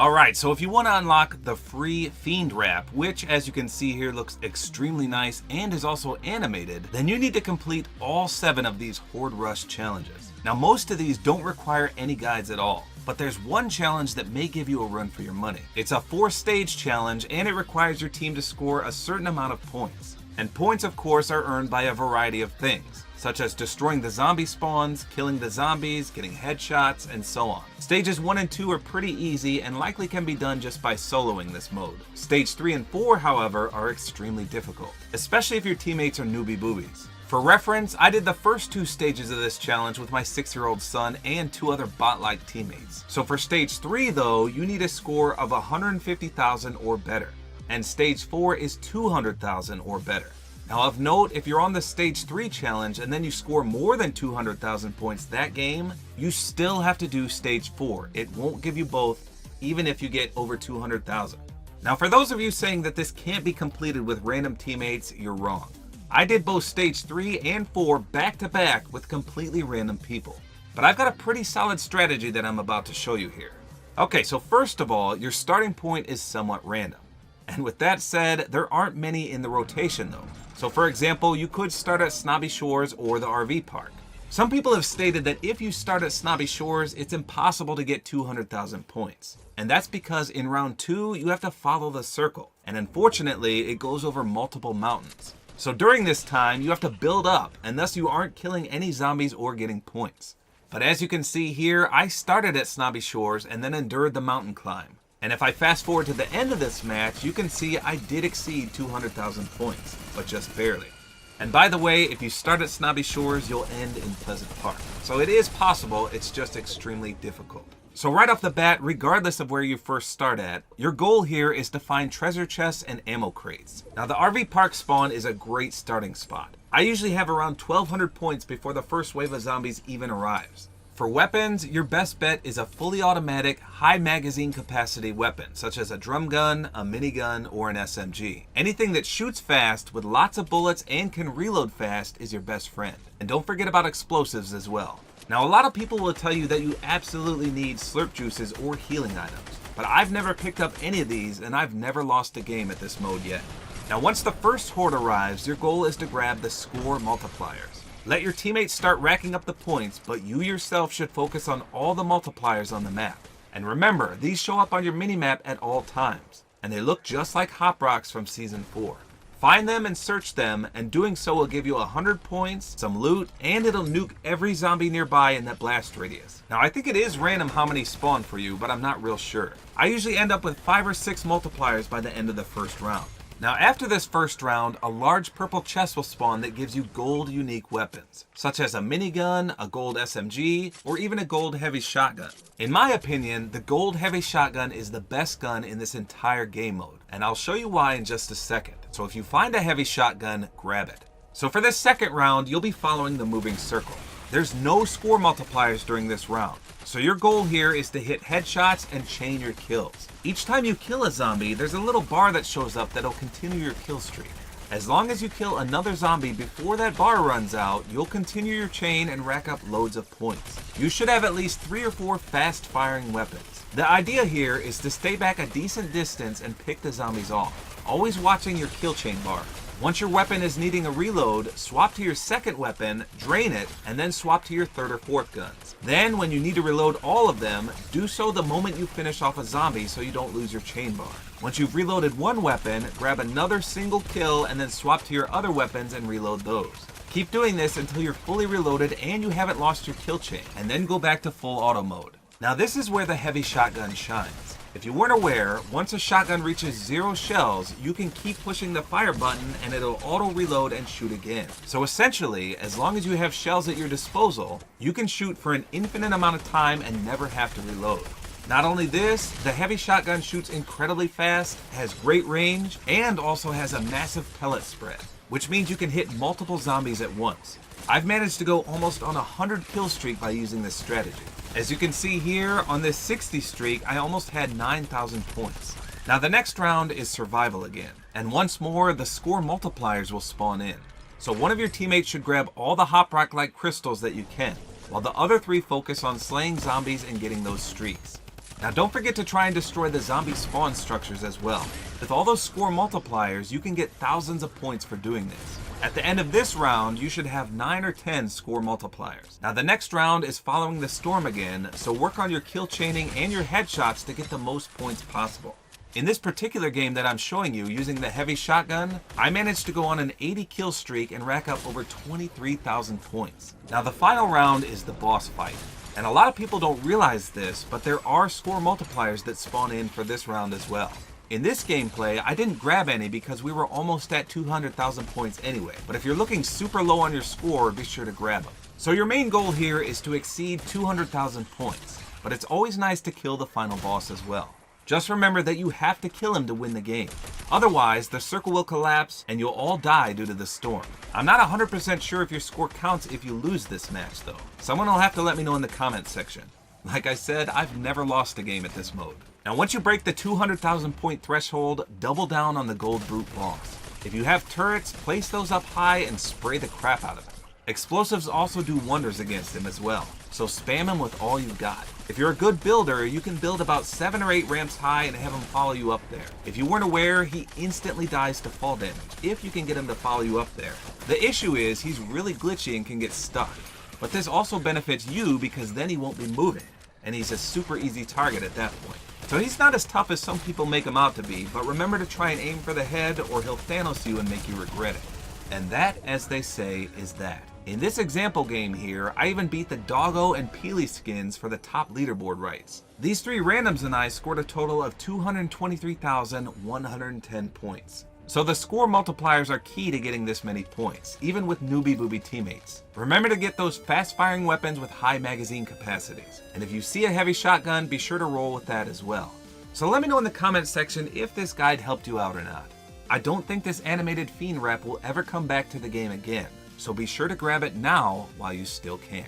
Alright, so if you want to unlock the free Fiend Wrap, which as you can see here looks extremely nice and is also animated, then you need to complete all 7 of these Horde Rush challenges. Now most of these don't require any guides at all, but there's one challenge that may give you a run for your money. It's a 4-stage challenge and it requires your team to score a certain amount of points. And points of course are earned by a variety of things, such as destroying the zombie spawns, killing the zombies, getting headshots, and so on. Stages 1 and 2 are pretty easy and likely can be done just by soloing this mode. Stage 3 and 4, however, are extremely difficult, especially if your teammates are newbie boobies. For reference, I did the first 2 stages of this challenge with my 6-year-old son and 2 other bot-like teammates. So for stage 3 though, you need a score of 150,000 or better, and stage 4 is 200,000 or better. Now of note, if you're on the stage 3 challenge and then you score more than 200,000 points that game, you still have to do stage 4. It won't give you both, even if you get over 200,000. Now for those of you saying that this can't be completed with random teammates, you're wrong. I did both stage 3 and 4 back to back with completely random people. But I've got a pretty solid strategy that I'm about to show you here. Okay, so first of all, your starting point is somewhat random. And with that said, there aren't many in the rotation though. So for example, you could start at Snobby Shores or the RV park. Some people have stated that if you start at Snobby Shores, it's impossible to get 200,000 points. And that's because in round 2, you have to follow the circle. And unfortunately, it goes over multiple mountains. So during this time, you have to build up, and thus you aren't killing any zombies or getting points. But as you can see here, I started at Snobby Shores and then endured the mountain climb. And if I fast forward to the end of this match, you can see I did exceed 200,000 points, but just barely. And by the way, if you start at Snobby Shores, you'll end in Pleasant Park. So it is possible, it's just extremely difficult. So right off the bat, regardless of where you first start at, your goal here is to find treasure chests and ammo crates. Now the RV park spawn is a great starting spot. I usually have around 1,200 points before the first wave of zombies even arrives. For weapons, your best bet is a fully automatic, high magazine capacity weapon, such as a drum gun, a minigun, or an SMG. Anything that shoots fast with lots of bullets and can reload fast is your best friend. And don't forget about explosives as well. Now a lot of people will tell you that you absolutely need slurp juices or healing items, but I've never picked up any of these and I've never lost a game at this mode yet. Now once the first horde arrives, your goal is to grab the score multipliers. Let your teammates start racking up the points, but you yourself should focus on all the multipliers on the map. And remember, these show up on your minimap at all times, and they look just like Hop Rocks from Season 4. Find them and search them, and doing so will give you 100 points, some loot, and it'll nuke every zombie nearby in that blast radius. Now I think it is random how many spawn for you, but I'm not real sure. I usually end up with 5 or 6 multipliers by the end of the first round. Now after this first round, a large purple chest will spawn that gives you gold unique weapons, such as a minigun, a gold SMG, or even a gold heavy shotgun. In my opinion, the gold heavy shotgun is the best gun in this entire game mode, and I'll show you why in just a second. So if you find a heavy shotgun, grab it. So for this second round, you'll be following the moving circle. There's no score multipliers during this round, so your goal here is to hit headshots and chain your kills. Each time you kill a zombie, there's a little bar that shows up that'll continue your kill streak. As long as you kill another zombie before that bar runs out, you'll continue your chain and rack up loads of points. You should have at least 3 or 4 fast-firing weapons. The idea here is to stay back a decent distance and pick the zombies off, always watching your kill chain bar. Once your weapon is needing a reload, swap to your second weapon, drain it, and then swap to your third or fourth guns. Then, when you need to reload all of them, do so the moment you finish off a zombie so you don't lose your chain bar. Once you've reloaded one weapon, grab another single kill and then swap to your other weapons and reload those. Keep doing this until you're fully reloaded and you haven't lost your kill chain, and then go back to full auto mode. Now this is where the heavy shotgun shines. If you weren't aware, once a shotgun reaches 0 shells, you can keep pushing the fire button and it'll auto reload and shoot again. So essentially, as long as you have shells at your disposal, you can shoot for an infinite amount of time and never have to reload. Not only this, the heavy shotgun shoots incredibly fast, has great range, and also has a massive pellet spread, which means you can hit multiple zombies at once. I've managed to go almost on a 100 kill streak by using this strategy. As you can see here, on this 60 streak, I almost had 9,000 points. Now the next round is survival again, and once more, the score multipliers will spawn in. So one of your teammates should grab all the Hop Rock-like crystals that you can, while the other 3 focus on slaying zombies and getting those streaks. Now don't forget to try and destroy the zombie spawn structures as well. With all those score multipliers, you can get thousands of points for doing this. At the end of this round, you should have 9 or 10 score multipliers. Now the next round is following the storm again, so work on your kill chaining and your headshots to get the most points possible. In this particular game that I'm showing you using the heavy shotgun, I managed to go on an 80 kill streak and rack up over 23,000 points. Now the final round is the boss fight. And a lot of people don't realize this, but there are score multipliers that spawn in for this round as well. In this gameplay, I didn't grab any because we were almost at 200,000 points anyway, but if you're looking super low on your score, be sure to grab them. So your main goal here is to exceed 200,000 points, but it's always nice to kill the final boss as well. Just remember that you have to kill him to win the game. Otherwise, the circle will collapse and you'll all die due to the storm. I'm not 100% sure if your score counts if you lose this match though. Someone will have to let me know in the comments section. Like I said, I've never lost a game at this mode. Now once you break the 200,000 point threshold, double down on the gold brute boss. If you have turrets, place those up high and spray the crap out of him. Explosives also do wonders against him as well, so spam him with all you've got. If you're a good builder, you can build about 7 or 8 ramps high and have him follow you up there. If you weren't aware, he instantly dies to fall damage, if you can get him to follow you up there. The issue is, he's really glitchy and can get stuck. But this also benefits you because then he won't be moving, and he's a super easy target at that point. So he's not as tough as some people make him out to be, but remember to try and aim for the head or he'll Thanos you and make you regret it. And that, as they say, is that. In this example game here, I even beat the Doggo and Peely skins for the top leaderboard rights. These 3 randoms and I scored a total of 223,110 points. So the score multipliers are key to getting this many points, even with newbie booby teammates. Remember to get those fast firing weapons with high magazine capacities. And if you see a heavy shotgun, be sure to roll with that as well. So let me know in the comments section if this guide helped you out or not. I don't think this animated fiend rep will ever come back to the game again, so be sure to grab it now while you still can.